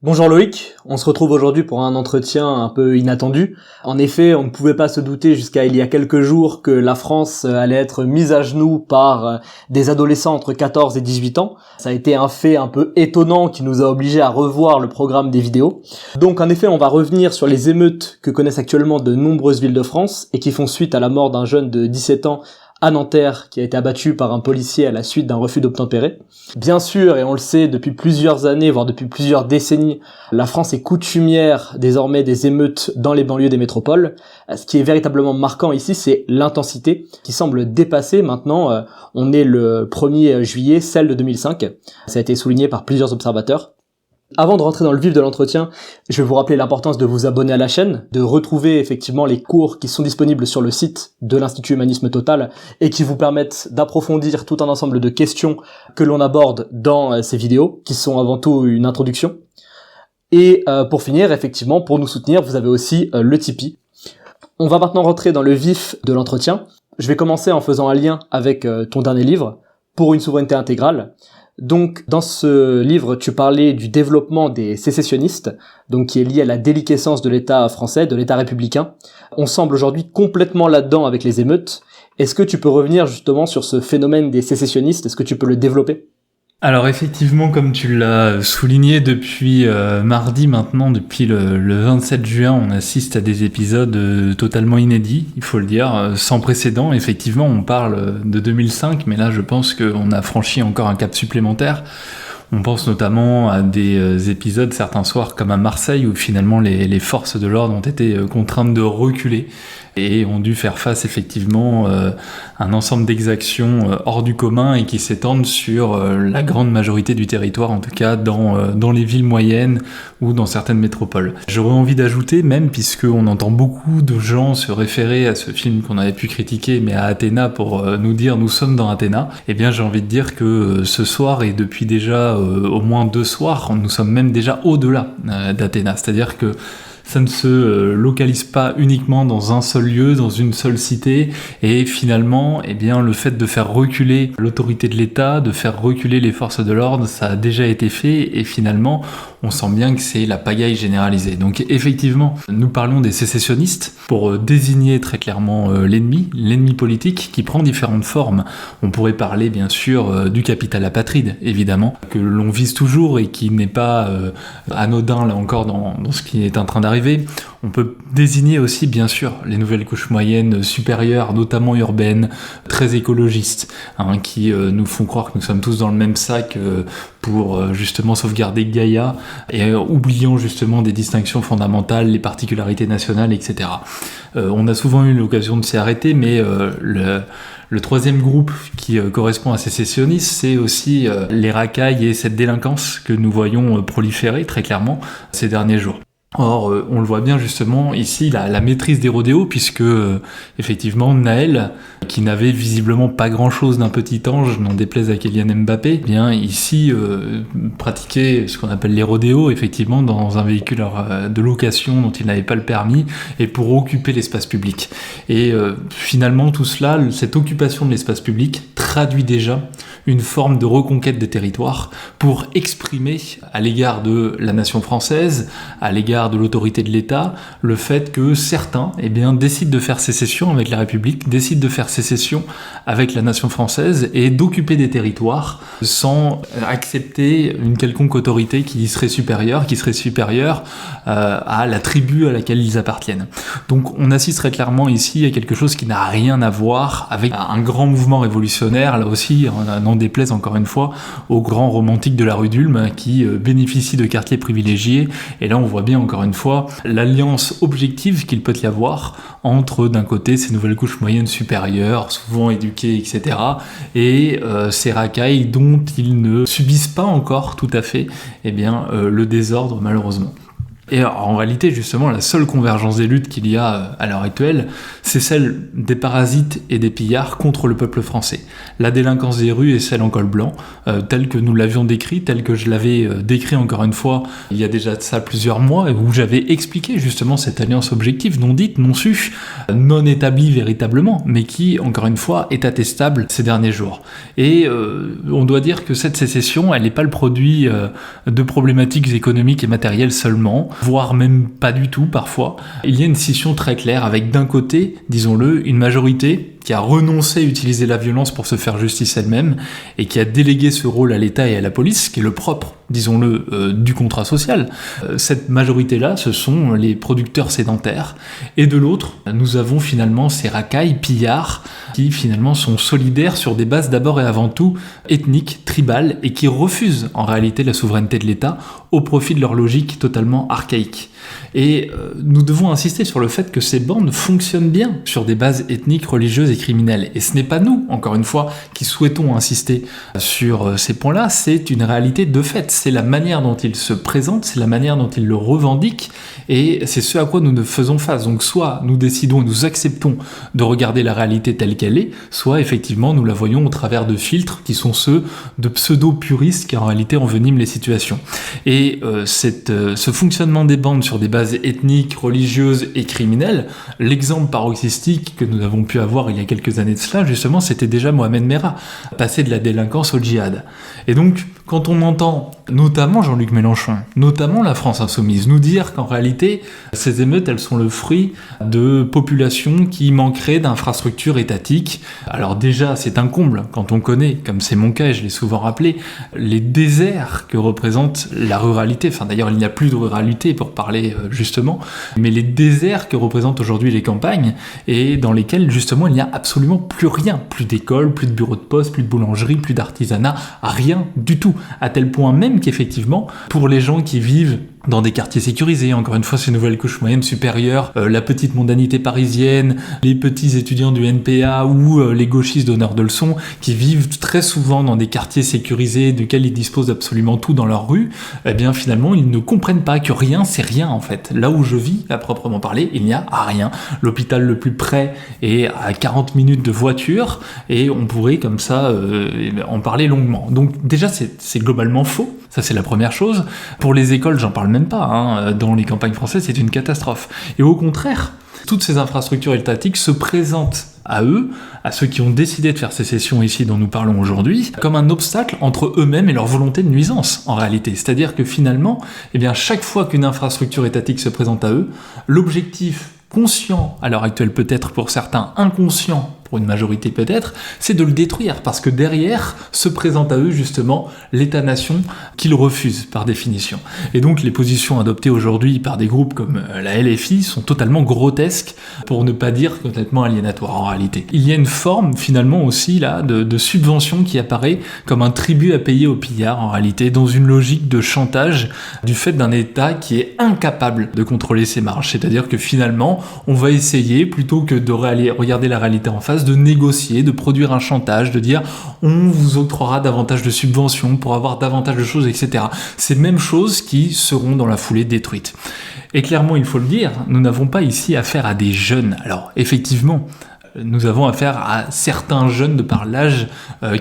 Bonjour Loïc, on se retrouve aujourd'hui pour un entretien un peu inattendu. En effet, on ne pouvait pas se douter jusqu'à il y a quelques jours que la France allait être mise à genoux par des adolescents entre 14 et 18 ans. Ça a été un fait un peu étonnant qui nous a obligés à revoir le programme des vidéos. Donc en effet, on va revenir sur les émeutes que connaissent actuellement de nombreuses villes de France et qui font suite à la mort d'un jeune de 17 ans à Nanterre qui a été abattu par un policier à la suite d'un refus d'obtempérer. Bien sûr, et on le sait depuis plusieurs années, voire depuis plusieurs décennies, la France est coutumière désormais des émeutes dans les banlieues des métropoles. Ce qui est véritablement marquant ici, c'est l'intensité qui semble dépasser maintenant, on est le 1er juillet, celle de 2005. Ça a été souligné par plusieurs observateurs. Avant de rentrer dans le vif de l'entretien, je vais vous rappeler l'importance de vous abonner à la chaîne, de retrouver effectivement les cours qui sont disponibles sur le site de l'Institut Humanisme Total et qui vous permettent d'approfondir tout un ensemble de questions que l'on aborde dans ces vidéos, qui sont avant tout une introduction. Et pour finir, effectivement, pour nous soutenir, vous avez aussi le Tipeee. On va maintenant rentrer dans le vif de l'entretien. Je vais commencer en faisant un lien avec ton dernier livre, Pour une souveraineté intégrale. Donc, dans ce livre, tu parlais du développement des sécessionnistes, donc qui est lié à la déliquescence de l'État français, de l'État républicain. On semble aujourd'hui complètement là-dedans avec les émeutes. Est-ce que tu peux revenir justement sur ce phénomène des sécessionnistes? Est-ce que tu peux le développer? Alors effectivement, comme tu l'as souligné depuis mardi maintenant, depuis le 27 juin, on assiste à des épisodes totalement inédits, il faut le dire, sans précédent. Effectivement, on parle de 2005, mais là je pense qu'on a franchi encore un cap supplémentaire. On pense notamment à des épisodes certains soirs comme à Marseille où finalement les forces de l'ordre ont été contraintes de reculer et ont dû faire face effectivement à un ensemble d'exactions hors du commun et qui s'étendent sur la grande majorité du territoire, en tout cas dans les villes moyennes ou dans certaines métropoles. J'aurais envie d'ajouter, même puisqu'on entend beaucoup de gens se référer à ce film qu'on avait pu critiquer, mais à Athéna pour nous dire « nous sommes dans Athéna », eh bien j'ai envie de dire que ce soir et depuis déjà au moins 2 soirs, nous sommes même déjà au-delà d'Athéna, c'est-à-dire que ça ne se localise pas uniquement dans un seul lieu, dans une seule cité, et finalement, eh bien, le fait de faire reculer l'autorité de l'État, de faire reculer les forces de l'ordre, ça a déjà été fait, et finalement, on sent bien que c'est la pagaille généralisée. Donc effectivement, nous parlons des sécessionnistes pour désigner très clairement l'ennemi politique qui prend différentes formes. On pourrait parler bien sûr du capital apatride, évidemment, que l'on vise toujours et qui n'est pas anodin là encore dans ce qui est en train d'arriver. On peut désigner aussi bien sûr les nouvelles couches moyennes supérieures, notamment urbaines, très écologistes, qui nous font croire que nous sommes tous dans le même sac pour justement sauvegarder Gaïa et oubliant justement des distinctions fondamentales, les particularités nationales, etc. On a souvent eu l'occasion de s'y arrêter, mais le troisième groupe qui correspond à ces sécessionnistes, c'est aussi les racailles et cette délinquance que nous voyons proliférer très clairement ces derniers jours. Or, on le voit bien justement ici, la maîtrise des rodéos, puisque effectivement Naël, qui n'avait visiblement pas grand-chose d'un petit ange, n'en déplaise à Kylian Mbappé, eh bien ici pratiquait ce qu'on appelle les rodéos, effectivement dans un véhicule de location dont il n'avait pas le permis, et pour occuper l'espace public. Et finalement tout cela, cette occupation de l'espace public traduit déjà une forme de reconquête des territoires pour exprimer à l'égard de la nation française, à l'égard de l'autorité de l'État, le fait que certains décident de faire sécession avec la République, décident de faire sécession avec la nation française et d'occuper des territoires sans accepter une quelconque autorité qui serait supérieure à la tribu à laquelle ils appartiennent. Donc on assiste très clairement ici à quelque chose qui n'a rien à voir avec un grand mouvement révolutionnaire, là aussi n'en déplaise encore une fois aux grands romantiques de la rue d'Ulm qui bénéficient de quartiers privilégiés, et là on voit bien encore une fois l'alliance objective qu'il peut y avoir entre d'un côté ces nouvelles couches moyennes supérieures, souvent éduquées, etc., et ces racailles dont ils ne subissent pas encore tout à fait le désordre malheureusement. Et en réalité, justement, la seule convergence des luttes qu'il y a à l'heure actuelle, c'est celle des parasites et des pillards contre le peuple français. La délinquance des rues est celle en col blanc, telle que nous l'avions décrit, telle que je l'avais décrit encore une fois il y a déjà de ça plusieurs mois, où j'avais expliqué justement cette alliance objective, non dite, non su, non établie véritablement, mais qui, encore une fois, est attestable ces derniers jours. Et on doit dire que cette sécession, elle n'est pas le produit de problématiques économiques et matérielles seulement, voire même pas du tout parfois. Il y a une scission très claire avec d'un côté, disons-le, une majorité qui a renoncé à utiliser la violence pour se faire justice elle-même et qui a délégué ce rôle à l'État et à la police, qui est le propre, disons-le, du contrat social. Cette majorité-là, ce sont les producteurs sédentaires. Et de l'autre, nous avons finalement ces racailles, pillards, qui finalement sont solidaires sur des bases d'abord et avant tout ethniques, tribales, et qui refusent en réalité la souveraineté de l'État au profit de leur logique totalement archaïque. Et nous devons insister sur le fait que ces bandes fonctionnent bien sur des bases ethniques, religieuses et criminelles. Et ce n'est pas nous, encore une fois, qui souhaitons insister sur ces points-là, c'est une réalité de fait. C'est la manière dont ils se présentent, c'est la manière dont ils le revendiquent, et c'est ce à quoi nous ne faisons face. Donc soit nous décidons et nous acceptons de regarder la réalité telle qu'elle est, soit effectivement nous la voyons au travers de filtres qui sont ceux de pseudo-puristes qui en réalité enveniment les situations. Et ce fonctionnement des bandes sur des bases ethniques, religieuses et criminelles, l'exemple paroxystique que nous avons pu avoir il y a quelques années de cela, justement, c'était déjà Mohamed Merah, passé de la délinquance au djihad. Et donc, quand on entend notamment Jean-Luc Mélenchon, notamment la France Insoumise, nous dire qu'en réalité, ces émeutes, elles sont le fruit de populations qui manqueraient d'infrastructures étatiques. Alors déjà, c'est un comble quand on connaît, comme c'est mon cas et je l'ai souvent rappelé, les déserts que représente la ruralité. Enfin d'ailleurs, il n'y a plus de ruralité pour parler justement, mais les déserts que représentent aujourd'hui les campagnes et dans lesquels justement il n'y a absolument plus rien. Plus d'écoles, plus de bureaux de poste, plus de boulangerie, plus d'artisanat, rien du tout. À tel point même qu'effectivement, pour les gens qui vivent dans des quartiers sécurisés, encore une fois, ces nouvelles couches moyennes supérieures, la petite mondanité parisienne, les petits étudiants du NPA ou les gauchistes donneurs de leçons qui vivent très souvent dans des quartiers sécurisés duquel ils disposent absolument tout dans leur rue, eh bien finalement ils ne comprennent pas que rien c'est rien en fait. Là où je vis, à proprement parler, il n'y a rien. L'hôpital le plus près est à 40 minutes de voiture et on pourrait comme ça en parler longuement. Donc déjà c'est globalement faux. Ça, c'est la première chose. Pour les écoles, j'en parle même pas. Hein. Dans les campagnes françaises, c'est une catastrophe. Et au contraire, toutes ces infrastructures étatiques se présentent à eux, à ceux qui ont décidé de faire sécession ici dont nous parlons aujourd'hui, comme un obstacle entre eux-mêmes et leur volonté de nuisance, en réalité. C'est-à-dire que finalement, eh bien, chaque fois qu'une infrastructure étatique se présente à eux, l'objectif conscient, à l'heure actuelle peut-être pour certains, inconscient pour une majorité peut-être, c'est de le détruire, parce que derrière se présente à eux justement l'État-nation qu'ils refusent par définition. Et donc les positions adoptées aujourd'hui par des groupes comme la LFI sont totalement grotesques, pour ne pas dire complètement aliénatoires en réalité. Il y a une forme finalement aussi là de subvention qui apparaît comme un tribut à payer aux pillards en réalité, dans une logique de chantage du fait d'un État qui est incapable de contrôler ses marges. C'est-à-dire que finalement, on va essayer, plutôt que de regarder la réalité en face, de négocier, de produire un chantage, de dire on vous octroiera davantage de subventions pour avoir davantage de choses, etc. Ces mêmes choses qui seront dans la foulée détruites. Et clairement, il faut le dire, nous n'avons pas ici affaire à des jeunes. Alors, effectivement, nous avons affaire à certains jeunes de par l'âge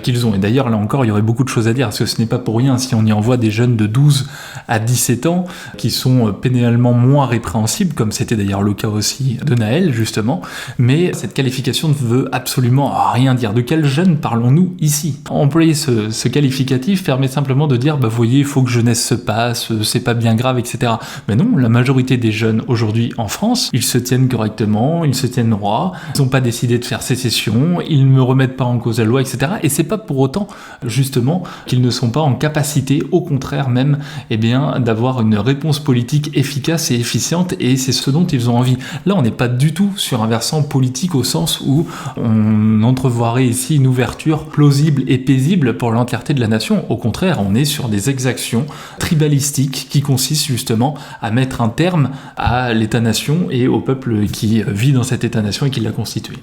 qu'ils ont. Et d'ailleurs, là encore, il y aurait beaucoup de choses à dire, parce que ce n'est pas pour rien si on y envoie des jeunes de 12 à 17 ans, qui sont pénalement moins répréhensibles, comme c'était d'ailleurs le cas aussi de Naël, justement. Mais cette qualification ne veut absolument rien dire. De quels jeunes parlons-nous ici ? Employer ce qualificatif permet simplement de dire, vous voyez, il faut que jeunesse se passe, c'est pas bien grave, etc. Mais non, la majorité des jeunes aujourd'hui en France, ils se tiennent correctement, ils se tiennent droit, ils n'ont pas décidé de faire sécession, ils ne remettent pas en cause la loi, etc. Et c'est pas pour autant, justement, qu'ils ne sont pas en capacité, au contraire même, d'avoir une réponse politique efficace et efficiente, et c'est ce dont ils ont envie. Là, on n'est pas du tout sur un versant politique au sens où on entrevoirait ici une ouverture plausible et paisible pour l'entièreté de la nation. Au contraire, on est sur des exactions tribalistiques qui consistent justement à mettre un terme à l'État-nation et au peuple qui vit dans cet État-nation et qui l'a constitué.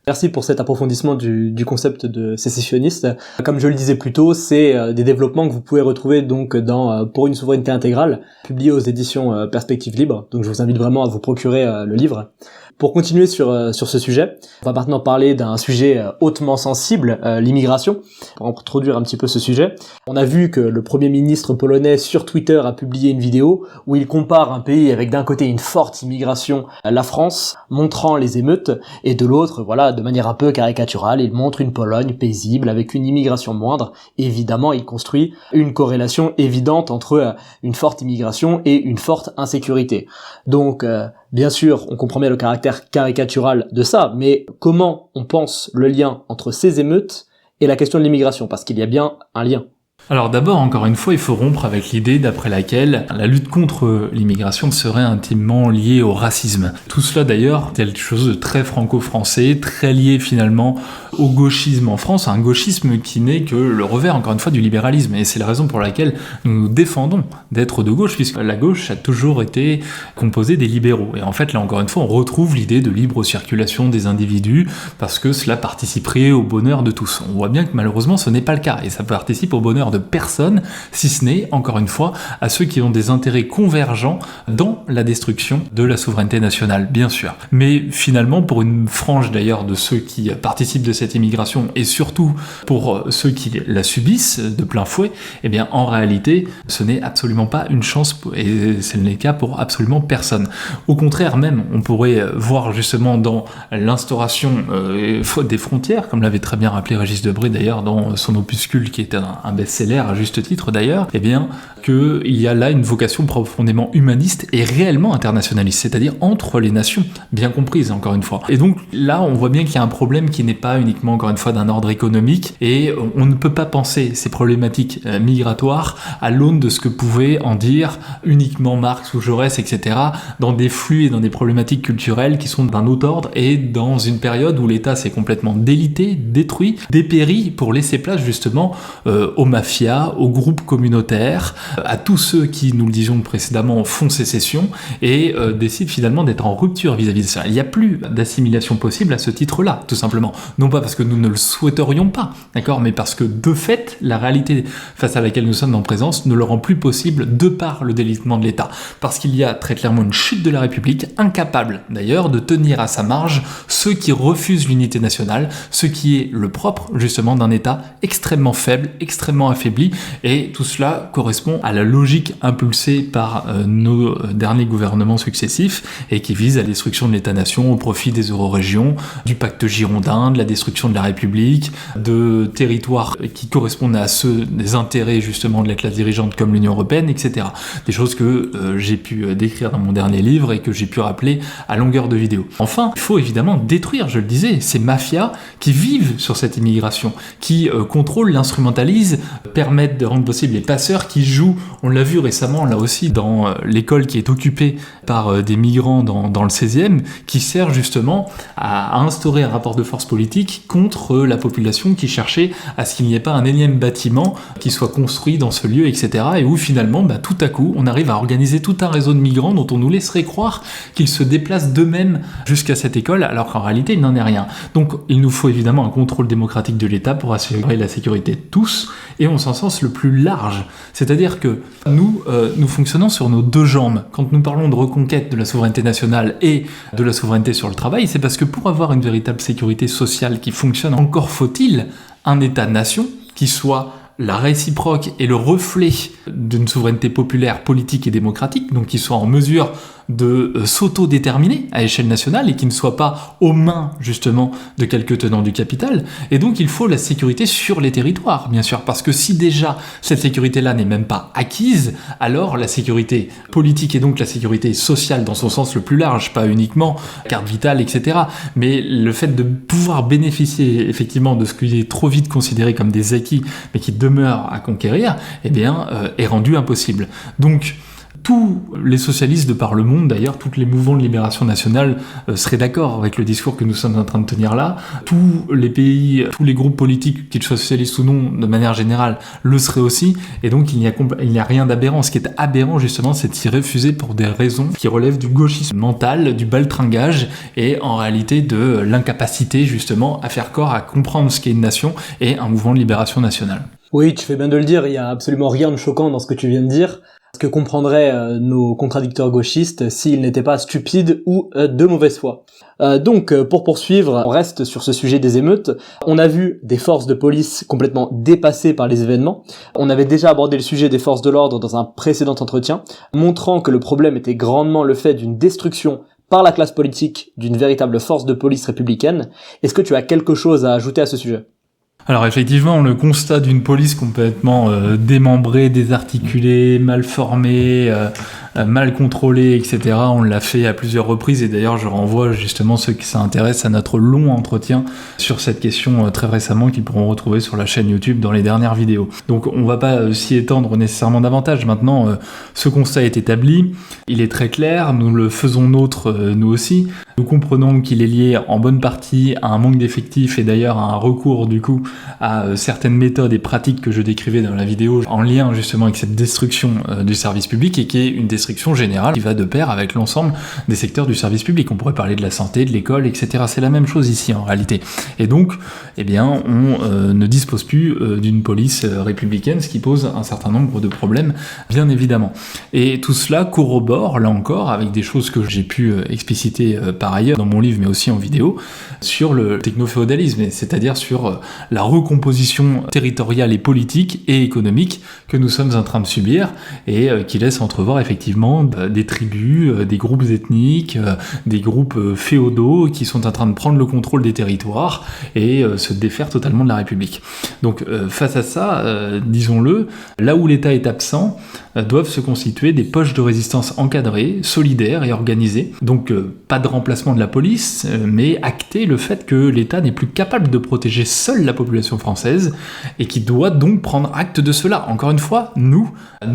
Merci pour cet approfondissement du concept de sécessionniste. Comme je le disais plus tôt, c'est des développements que vous pouvez retrouver donc dans Pour une souveraineté intégrale, publié aux éditions Perspectives Libres. Donc je vous invite vraiment à vous procurer le livre. Pour continuer sur ce sujet, on va maintenant parler d'un sujet hautement sensible, l'immigration. Pour introduire un petit peu ce sujet, on a vu que le Premier ministre polonais sur Twitter a publié une vidéo où il compare un pays avec d'un côté une forte immigration, la France, montrant les émeutes, et de l'autre, voilà, de manière un peu caricaturale, il montre une Pologne paisible avec une immigration moindre. Évidemment, il construit une corrélation évidente entre une forte immigration et une forte insécurité. Donc, bien sûr, on comprend bien le caractère caricatural de ça, mais comment on pense le lien entre ces émeutes et la question de l'immigration? Parce qu'il y a bien un lien. Alors d'abord, encore une fois, il faut rompre avec l'idée d'après laquelle la lutte contre l'immigration serait intimement liée au racisme. Tout cela d'ailleurs, c'est quelque chose de très franco-français, très lié finalement au gauchisme en France, un gauchisme qui n'est que le revers, encore une fois, du libéralisme. Et c'est la raison pour laquelle nous nous défendons d'être de gauche, puisque la gauche a toujours été composée des libéraux. Et en fait, là encore une fois, on retrouve l'idée de libre circulation des individus, parce que cela participerait au bonheur de tous. On voit bien que malheureusement, ce n'est pas le cas, et ça participe au bonheur de personne, si ce n'est, encore une fois, à ceux qui ont des intérêts convergents dans la destruction de la souveraineté nationale, bien sûr. Mais finalement, pour une frange d'ailleurs de ceux qui participent de cette immigration, et surtout pour ceux qui la subissent de plein fouet, eh bien, en réalité, ce n'est absolument pas une chance, et c'est le cas pour absolument personne. Au contraire même, on pourrait voir justement dans l'instauration des frontières, comme l'avait très bien rappelé Régis Debray d'ailleurs dans son opuscule qui est un best-seller, à juste titre d'ailleurs, eh bien, qu'il y a là une vocation profondément humaniste et réellement internationaliste, c'est-à-dire entre les nations, bien comprises encore une fois. Et donc là, on voit bien qu'il y a un problème qui n'est pas uniquement, encore une fois, d'un ordre économique, et on ne peut pas penser ces problématiques migratoires à l'aune de ce que pouvaient en dire uniquement Marx ou Jaurès, etc., dans des flux et dans des problématiques culturelles qui sont d'un autre ordre, et dans une période où l'État s'est complètement délité, détruit, dépéri, pour laisser place justement aux mafias, aux groupes communautaires, à tous ceux qui, nous le disions précédemment, font sécession et décident finalement d'être en rupture vis-à-vis de ça. Il n'y a plus d'assimilation possible à ce titre-là, tout simplement. Non pas parce que nous ne le souhaiterions pas, d'accord, mais parce que de fait, la réalité face à laquelle nous sommes en présence ne le rend plus possible de par le délitement de l'État. Parce qu'il y a très clairement une chute de la République, incapable d'ailleurs de tenir à sa marge ceux qui refusent l'unité nationale, ce qui est le propre justement d'un État extrêmement faible, extrêmement affaibli, et tout cela correspond à la logique impulsée par nos derniers gouvernements successifs et qui vise à la destruction de l'État-nation au profit des eurorégions, du pacte girondin, de la destruction de la République, de territoires qui correspondent à ceux des intérêts justement de la classe dirigeante comme l'Union européenne, etc. Des choses que j'ai pu décrire dans mon dernier livre et que j'ai pu rappeler à longueur de vidéo. Enfin, il faut évidemment détruire, je le disais, ces mafias qui vivent sur cette immigration, qui contrôlent, l'instrumentalisent, permettent de rendre possible les passeurs qui jouent, on l'a vu récemment là aussi dans l'école qui est occupée par des migrants dans le 16e, qui sert justement à instaurer un rapport de force politique contre la population qui cherchait à ce qu'il n'y ait pas un énième bâtiment qui soit construit dans ce lieu, etc. Et où finalement, tout à coup, on arrive à organiser tout un réseau de migrants dont on nous laisserait croire qu'ils se déplacent d'eux-mêmes jusqu'à cette école, alors qu'en réalité, il n'en est rien. Donc, il nous faut évidemment un contrôle démocratique de l'État pour assurer la sécurité de tous, et on s'en sens le plus large. C'est-à-dire que nous fonctionnons sur nos deux jambes. Quand nous parlons de reconquête de la souveraineté nationale et de la souveraineté sur le travail, c'est parce que pour avoir une véritable sécurité sociale qui fonctionne, encore faut-il un État-nation qui soit la réciproque et le reflet d'une souveraineté populaire, politique et démocratique, donc qui soit en mesure de s'auto-déterminer à échelle nationale et qui ne soit pas aux mains justement de quelques tenants du capital. Et donc il faut la sécurité sur les territoires, bien sûr, parce que si déjà cette sécurité-là n'est même pas acquise, alors la sécurité politique et donc la sécurité sociale dans son sens le plus large, pas uniquement carte vitale, etc., mais le fait de pouvoir bénéficier effectivement de ce qui est trop vite considéré comme des acquis, mais qui demeure à conquérir, eh bien, est rendu impossible. Donc, tous les socialistes de par le monde, d'ailleurs, tous les mouvements de libération nationale seraient d'accord avec le discours que nous sommes en train de tenir là. Tous les pays, tous les groupes politiques, qu'ils soient socialistes ou non, de manière générale, le seraient aussi. Et donc, il n'y a rien d'aberrant. Ce qui est aberrant, justement, c'est de s'y refuser pour des raisons qui relèvent du gauchisme mental, du baltringage, et en réalité de l'incapacité, justement, à faire corps, à comprendre ce qu'est une nation et un mouvement de libération nationale. Oui, tu fais bien de le dire, il y a absolument rien de choquant dans ce que tu viens de dire. Ce que comprendraient nos contradicteurs gauchistes s'ils n'étaient pas stupides ou de mauvaise foi. Donc, pour poursuivre, on reste sur ce sujet des émeutes. On a vu des forces de police complètement dépassées par les événements. On avait déjà abordé le sujet des forces de l'ordre dans un précédent entretien, montrant que le problème était grandement le fait d'une destruction par la classe politique d'une véritable force de police républicaine. Est-ce que tu as quelque chose à ajouter à ce sujet ? Alors effectivement, le constat d'une police complètement démembrée, désarticulée, mal formée, mal contrôlée, etc., on l'a fait à plusieurs reprises, et d'ailleurs je renvoie justement ceux qui s'intéressent à notre long entretien sur cette question très récemment, qu'ils pourront retrouver sur la chaîne YouTube dans les dernières vidéos. Donc on va pas s'y étendre nécessairement davantage. Maintenant, ce constat est établi, il est très clair, nous le faisons nôtre nous aussi. Nous comprenons qu'il est lié en bonne partie à un manque d'effectifs et d'ailleurs à un recours du coup à certaines méthodes et pratiques que je décrivais dans la vidéo en lien justement avec cette destruction du service public, et qui est une destruction générale qui va de pair avec l'ensemble des secteurs du service public. On pourrait parler de la santé, de l'école, etc. C'est la même chose ici en réalité. Et donc, eh bien, on ne dispose plus d'une police républicaine, ce qui pose un certain nombre de problèmes, bien évidemment. Et tout cela corrobore, là encore, avec des choses que j'ai pu expliciter par ailleurs dans mon livre, mais aussi en vidéo, sur le techno-féodalisme, c'est-à-dire sur la recomposition territoriale et politique et économique que nous sommes en train de subir, et qui laisse entrevoir effectivement des tribus, des groupes ethniques, des groupes féodaux qui sont en train de prendre le contrôle des territoires et se défaire totalement de la République. Donc face à ça, disons-le, là où l'État est absent, doivent se constituer des poches de résistance encadrées, solidaires et organisées. Donc pas de remplacement de la police, mais acter le fait que l'État n'est plus capable de protéger seule la population française, et qui doit donc prendre acte de cela. Encore une fois, nous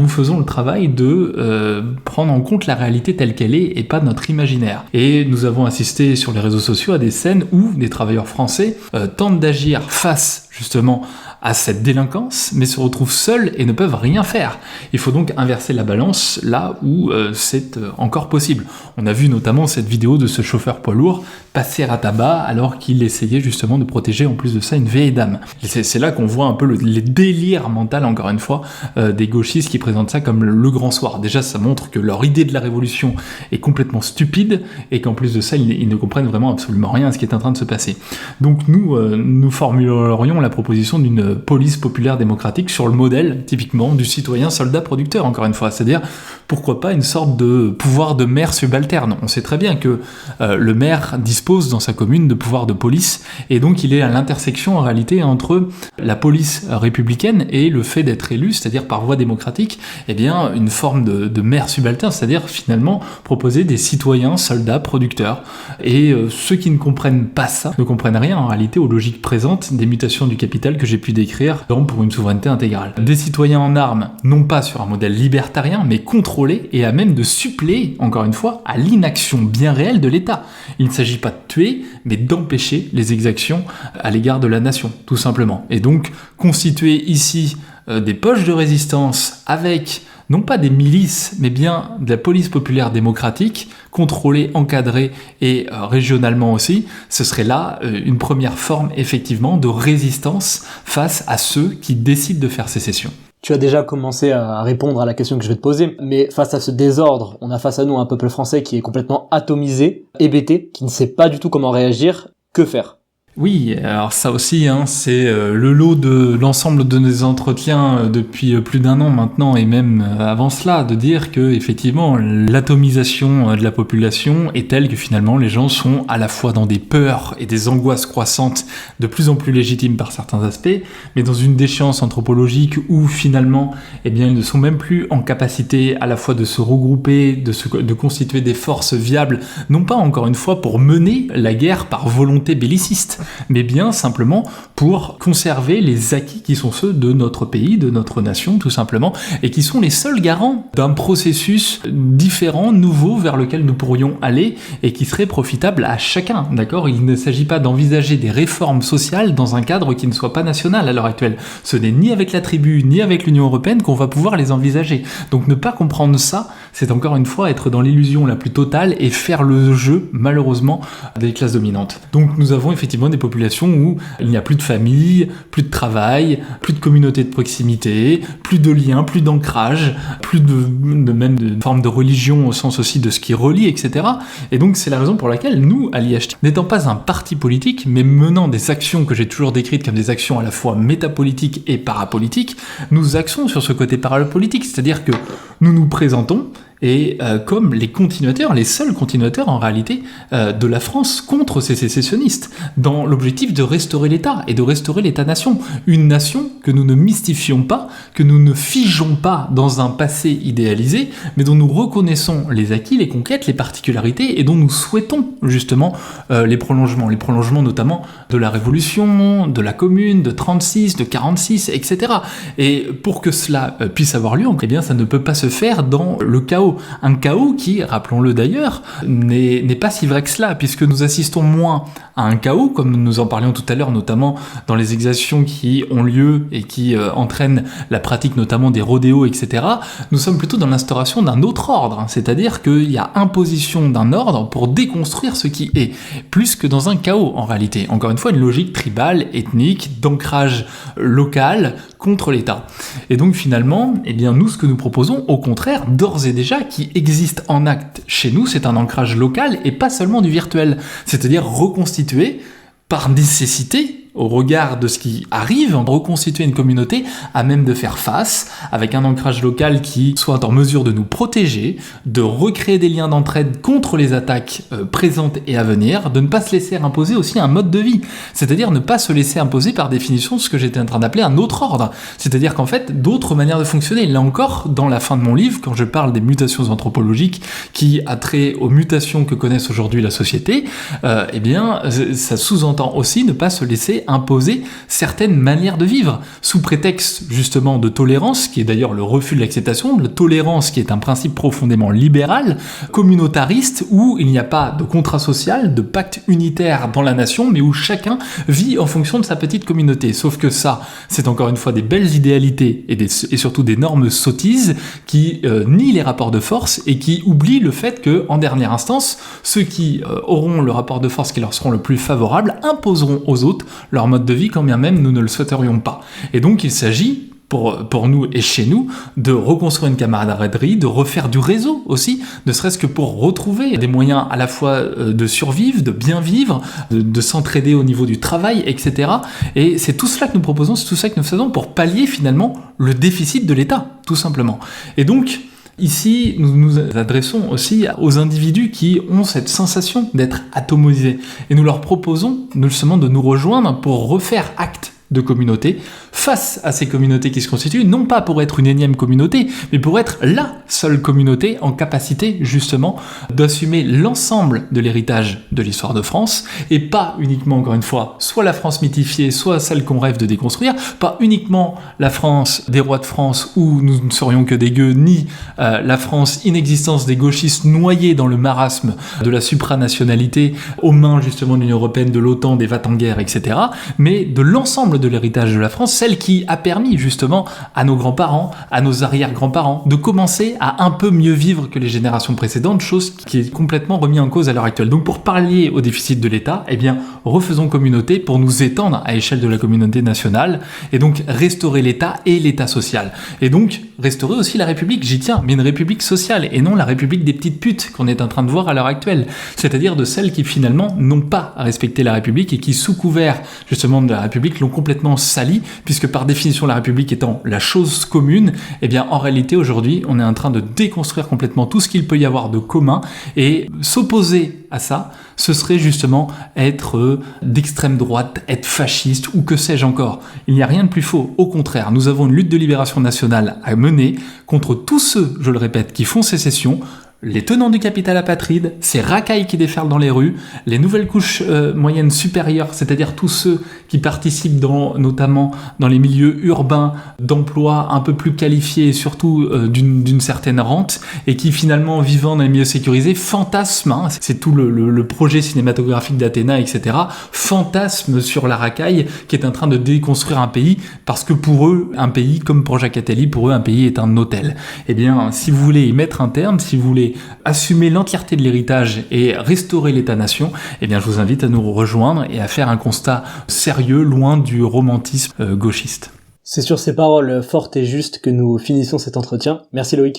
faisons le travail de prendre en compte la réalité telle qu'elle est et pas notre imaginaire. Et nous avons assisté sur les réseaux sociaux à des scènes où des travailleurs français tentent d'agir face justement à cette délinquance, mais se retrouvent seuls et ne peuvent rien faire. Il faut donc inverser la balance là où c'est encore possible. On a vu notamment cette vidéo de ce chauffeur poids lourd passer à tabac alors qu'il essayait justement de protéger en plus de ça une vieille dame. Et c'est là qu'on voit un peu les délires mentaux, encore une fois, des gauchistes qui présentent ça comme le grand soir. Déjà, ça montre que leur idée de la révolution est complètement stupide, et qu'en plus de ça, ils ne comprennent vraiment absolument rien à ce qui est en train de se passer. Donc nous formulerions la proposition d'une police populaire démocratique sur le modèle, typiquement, du citoyen soldat producteur, encore une fois. C'est-à-dire, pourquoi pas une sorte de pouvoir de maire subalterne. On sait très bien que le maire dispose dans sa commune de pouvoirs de police, et donc il est à l'intersection, en réalité, entre la police républicaine et le fait d'être élu, c'est-à-dire par voie démocratique, eh bien, une forme de maire subalterne, c'est-à-dire, finalement, proposer des citoyens soldats producteurs. Et ceux qui ne comprennent pas ça ne comprennent rien, en réalité, aux logiques présentes des mutations du capital que j'ai pu décrire pour une souveraineté intégrale. Des citoyens en armes, non pas sur un modèle libertarien, mais contrôlé et à même de suppléer, encore une fois, à l'inaction bien réelle de l'État. Il ne s'agit pas de tuer, mais d'empêcher les exactions à l'égard de la nation, tout simplement. Et donc, constituer ici des poches de résistance avec non pas des milices, mais bien de la police populaire démocratique, contrôlée, encadrée et régionalement aussi, ce serait là une première forme effectivement de résistance face à ceux qui décident de faire sécession. Tu as déjà commencé à répondre à la question que je vais te poser, mais face à ce désordre, on a face à nous un peuple français qui est complètement atomisé, hébété, qui ne sait pas du tout comment réagir. Que faire ? Oui, alors ça aussi, c'est le lot de l'ensemble de nos entretiens depuis plus d'un an maintenant, et même avant cela, de dire que effectivement l'atomisation de la population est telle que finalement les gens sont à la fois dans des peurs et des angoisses croissantes, de plus en plus légitimes par certains aspects, mais dans une déchéance anthropologique où finalement, eh bien, ils ne sont même plus en capacité à la fois de se regrouper, de constituer des forces viables, non pas encore une fois pour mener la guerre par volonté belliciste, mais bien simplement pour conserver les acquis qui sont ceux de notre pays, de notre nation, tout simplement, et qui sont les seuls garants d'un processus différent, nouveau, vers lequel nous pourrions aller, et qui serait profitable à chacun, d'accord ? Il ne s'agit pas d'envisager des réformes sociales dans un cadre qui ne soit pas national à l'heure actuelle. Ce n'est ni avec la tribu, ni avec l'Union européenne qu'on va pouvoir les envisager. Donc ne pas comprendre ça, c'est encore une fois être dans l'illusion la plus totale et faire le jeu, malheureusement, des classes dominantes. Donc nous avons effectivement des populations où il n'y a plus de famille, plus de travail, plus de communauté de proximité, plus de liens, plus d'ancrage, plus même de forme de religion au sens aussi de ce qui relie, etc. Et donc c'est la raison pour laquelle nous, à l'IHT, n'étant pas un parti politique, mais menant des actions que j'ai toujours décrites comme des actions à la fois métapolitiques et parapolitiques, nous axons sur ce côté parapolitique, c'est-à-dire que nous nous présentons et comme les continuateurs, les seuls continuateurs en réalité de la France contre ces sécessionnistes, dans l'objectif de restaurer l'État et de restaurer l'État-nation. Une nation que nous ne mystifions pas, que nous ne figeons pas dans un passé idéalisé, mais dont nous reconnaissons les acquis, les conquêtes, les particularités, et dont nous souhaitons justement les prolongements notamment de la Révolution, de la Commune, de 36, de 46, etc. Et pour que cela puisse avoir lieu, eh bien ça ne peut pas se faire dans le chaos. Un chaos qui, rappelons-le d'ailleurs, n'est pas si vrai que cela, puisque nous assistons moins à un chaos, comme nous en parlions tout à l'heure, notamment dans les exactions qui ont lieu et qui entraînent la pratique notamment des rodéos, etc. Nous sommes plutôt dans l'instauration d'un autre ordre, c'est-à-dire qu'il y a imposition d'un ordre pour déconstruire ce qui est, plus que dans un chaos en réalité. Encore une fois, une logique tribale, ethnique, d'ancrage local contre l'État. Et donc finalement, eh bien nous, ce que nous proposons, au contraire, d'ores et déjà, qui existe en acte chez nous, c'est un ancrage local et pas seulement du virtuel, c'est-à-dire reconstituer par nécessité, au regard de ce qui arrive, reconstituer une communauté à même de faire face, avec un ancrage local qui soit en mesure de nous protéger, de recréer des liens d'entraide contre les attaques présentes et à venir, de ne pas se laisser imposer aussi un mode de vie, c'est-à-dire ne pas se laisser imposer par définition ce que j'étais en train d'appeler un autre ordre, c'est-à-dire qu'en fait, d'autres manières de fonctionner. Là encore, dans la fin de mon livre, quand je parle des mutations anthropologiques qui a trait aux mutations que connaissent aujourd'hui la société, eh bien, ça sous-entend aussi ne pas se laisser imposer certaines manières de vivre, sous prétexte justement de tolérance, qui est d'ailleurs le refus de l'acceptation, de tolérance qui est un principe profondément libéral, communautariste, où il n'y a pas de contrat social, de pacte unitaire dans la nation, mais où chacun vit en fonction de sa petite communauté. Sauf que ça, c'est encore une fois des belles idéalités et surtout des normes sottises qui nient les rapports de force et qui oublient le fait que, en dernière instance, ceux qui auront le rapport de force qui leur seront le plus favorable imposeront aux autres leur mode de vie, quand bien même nous ne le souhaiterions pas. Et donc il s'agit, pour nous et chez nous, de reconstruire une camaraderie, de refaire du réseau aussi, ne serait-ce que pour retrouver des moyens à la fois de survivre, de bien vivre, de s'entraider au niveau du travail, etc. Et c'est tout cela que nous proposons, c'est tout ça que nous faisons pour pallier finalement le déficit de l'État, tout simplement. Et donc, ici, nous nous adressons aussi aux individus qui ont cette sensation d'être atomisés. Et nous leur proposons justement de nous rejoindre pour refaire acte de communauté face à ces communautés qui se constituent, non pas pour être une énième communauté, mais pour être la seule communauté en capacité justement d'assumer l'ensemble de l'héritage de l'histoire de France, et pas uniquement, encore une fois, soit la France mythifiée, soit celle qu'on rêve de déconstruire, pas uniquement la France des rois de France où nous ne serions que des gueux, ni la France inexistence des gauchistes noyés dans le marasme de la supranationalité aux mains justement de l'Union européenne, de l'OTAN, des va-t-en-guerre, etc., mais de l'ensemble de l'héritage de la France, celle qui a permis justement à nos grands-parents, à nos arrière-grands-parents, de commencer à un peu mieux vivre que les générations précédentes, chose qui est complètement remise en cause à l'heure actuelle. Donc pour pallier au déficit de l'État, eh bien, refaisons communauté pour nous étendre à l'échelle de la communauté nationale, et donc restaurer l'État et l'État social. Et donc restaurer aussi la République, j'y tiens, mais une République sociale, et non la République des petites putes qu'on est en train de voir à l'heure actuelle. C'est-à-dire de celles qui finalement n'ont pas respecté la République et qui, sous couvert justement de la République, l'ont complètement salie, puisque par définition la République étant la chose commune, eh bien en réalité aujourd'hui on est en train de déconstruire complètement tout ce qu'il peut y avoir de commun, et s'opposer à ça, ce serait justement être d'extrême droite, être fasciste, ou que sais-je encore. Il n'y a rien de plus faux, au contraire, nous avons une lutte de libération nationale à mener contre tous ceux, je le répète, qui font sécession, les tenants du capital apatride, ces racailles qui déferlent dans les rues, les nouvelles couches moyennes supérieures, c'est-à-dire tous ceux qui participent notamment dans les milieux urbains d'emplois un peu plus qualifiés et surtout d'une certaine rente, et qui finalement, vivant dans les milieux sécurisés, fantasment, c'est tout le projet cinématographique d'Athéna, etc., fantasme sur la racaille qui est en train de déconstruire un pays, parce que pour eux, un pays, comme pour Jacques Attali, pour eux, un pays est un hôtel. Eh bien, si vous voulez y mettre un terme, si vous voulez assumer l'entièreté de l'héritage et restaurer l'État-nation, eh bien, je vous invite à nous rejoindre et à faire un constat sérieux, loin du romantisme gauchiste. C'est sur ces paroles fortes et justes que nous finissons cet entretien. Merci Loïc.